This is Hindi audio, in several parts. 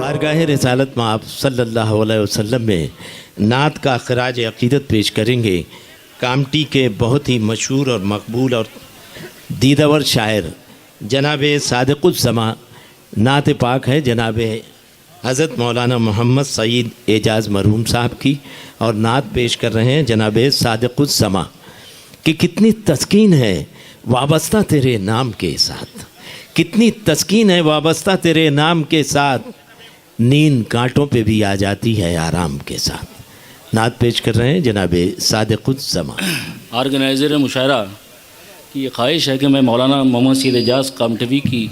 बारगाह रिसालत में आप सल्लल्लाहु अलैहि वसल्लम में नात का खराज अक़ीदत पेश करेंगे। कामटी के बहुत ही मशहूर और मकबूल और दीदावर शायर जनाब सादिक़ुज़्ज़मा नात पाक है जनाब हज़रत मौलाना मोहम्मद सईद एजाज़ मरहूम साहब की, और नात पेश कर रहे हैं जनाब सादिक़ुज़्ज़मा कि कितनी तस्कीन है वाबस्ता तेरे नाम के साथ, कितनी तस्कीन है वाबस्ता तेरे नाम के साथ, नींद कांटों पे भी आ जाती है आराम के साथ। नात पेश कर रहे हैं जनाब सादिक़ुज़्ज़मा। ऑर्गेनाइज़र मुशायरा की ये ख्वाहिश है कि मैं मौलाना मोहम्मद सईद एजाज़ कामटवी की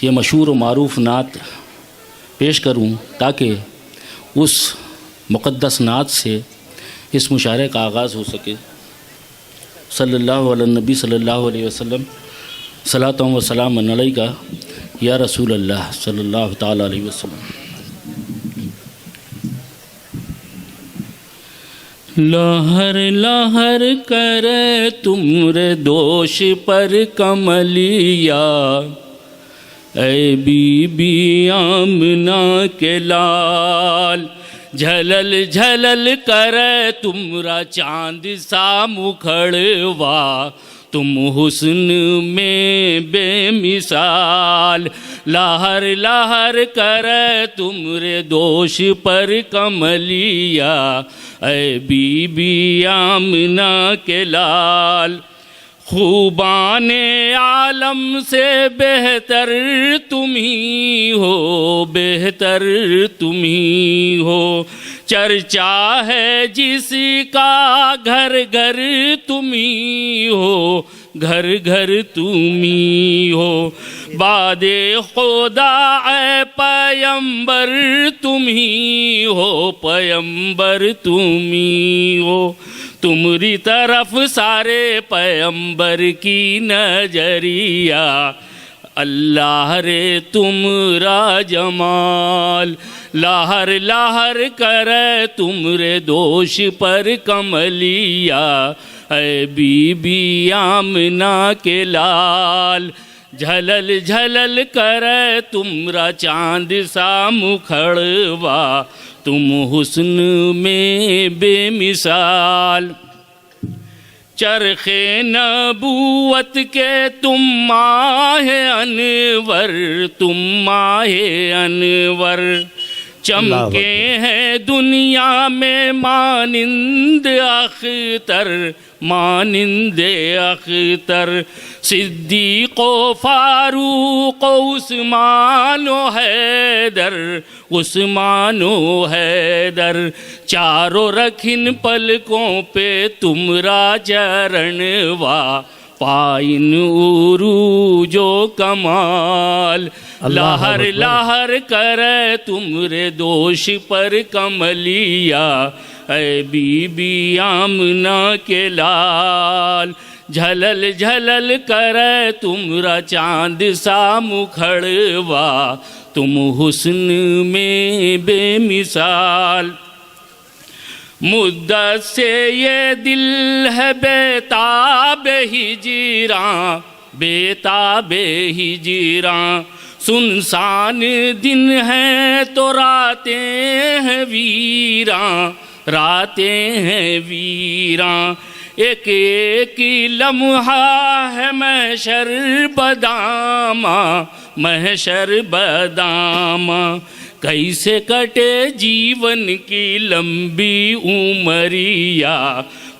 ये मशहूर और मारूफ नात पेश करूं ताकि उस मुक़द्दस नात से इस मुशायरे का आगाज़ हो सके। सल्लल्लाहु अलैहि नबी सल्लल्लाहु अलैहि वसल्लम सलातुम व सलाम अलैका या रसूल अल्लाह सल्लल्लाहु ताला अलैहि वसल्लम। लहर लहर करे तुमरे दोष पर कमलिया, ऐ बीबी आमना के लाल। झलल झलल करे तुमरा चांद सा मुखड़वा, तुम हुस्न में बेमिसाल। लहर लहर करे तुमरे दोष पर कमलिया, ऐ बीबी आमना के लाल। खूबाने आलम से बेहतर तुम ही हो, बेहतर तुम ही हो। चर्चा है जिसका घर घर तुम ही हो, घर घर तुम ही हो। बादे खुदा ए पैगंबर तुम ही हो, पैगंबर तुम ही हो। तुम्हारी तरफ सारे पैगंबर की नजरिया, अल्लाह रे तुमरा जमाल। लहर लहर करे तुमरे दोष पर कमलिया, ऐ बीबी आमना के लाल। झलल झलल करे तुमरा चांद सा मुखड़वा, तुम हुस्न में बेमिसाल। चरखे नबूवत के तुम माहे अनवर, तुम माहे अनवर। चमके हैं दुनिया में मानिंद अख्तर, मानिंद अख्तर। सिद्दीक़ो फारूक उस्मानो हैदर, उस्मानो हैदर। चारों रखिन पलकों पे तुमरा चरणवा, पाइन उरूजो कमाल। लहर लहर करे तुमरे दोष पर कमलिया, ऐ बीबी आमना के लाल। झलल झलल करे तुमरा चांद सा मुखड़वा, तुम हुस्न में बेमिसाल। मुद्दत से ये दिल है बेताब हिजरां, बेताब हिजरां। सुनसान दिन है तो रातें हैं वीरां, रातें हैं वीरां। एक एक लम्हा है महशर बदामा, महशर बदामा। कैसे कटे जीवन की लंबी उमरिया,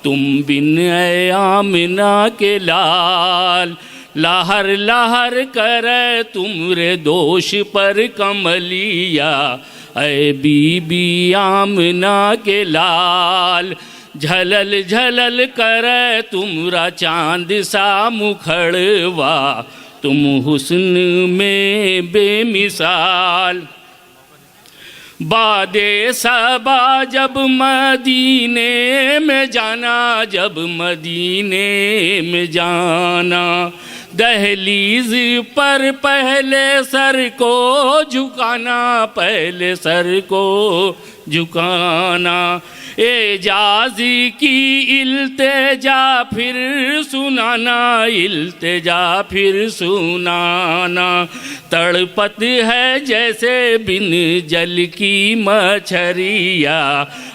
तुम बिन ऐ आमना के लाल। लहर लहर करे तुमरे दोष पर कमलिया, ऐ बीबी आमना के लाल। झलल झलल करे तुमरा चांद सा मुखड़वा, तुम हुस्न में बेमिसाल। बादे सबा जब मदीने में जाना, जब मदीने में जाना। दहलीज पर पहले सर को झुकाना, पहले सर को झुकाना। एजाज़ी की इल्तिजा फिर सुनाना, इल्तिजा फिर सुनाना। तड़पत है जैसे बिन जल की मछरिया,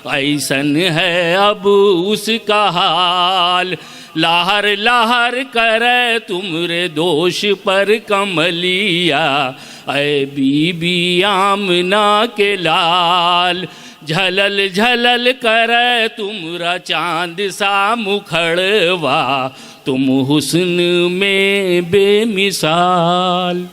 ऐसन है अब उसका हाल। लहर लहर करे तुमरे दोष पर कमलिया, ऐ बीबी आमना के लाल। झलल झलल करे तुमरा चांद सा मुखड़वा, तुम हुस्न में बेमिसाल।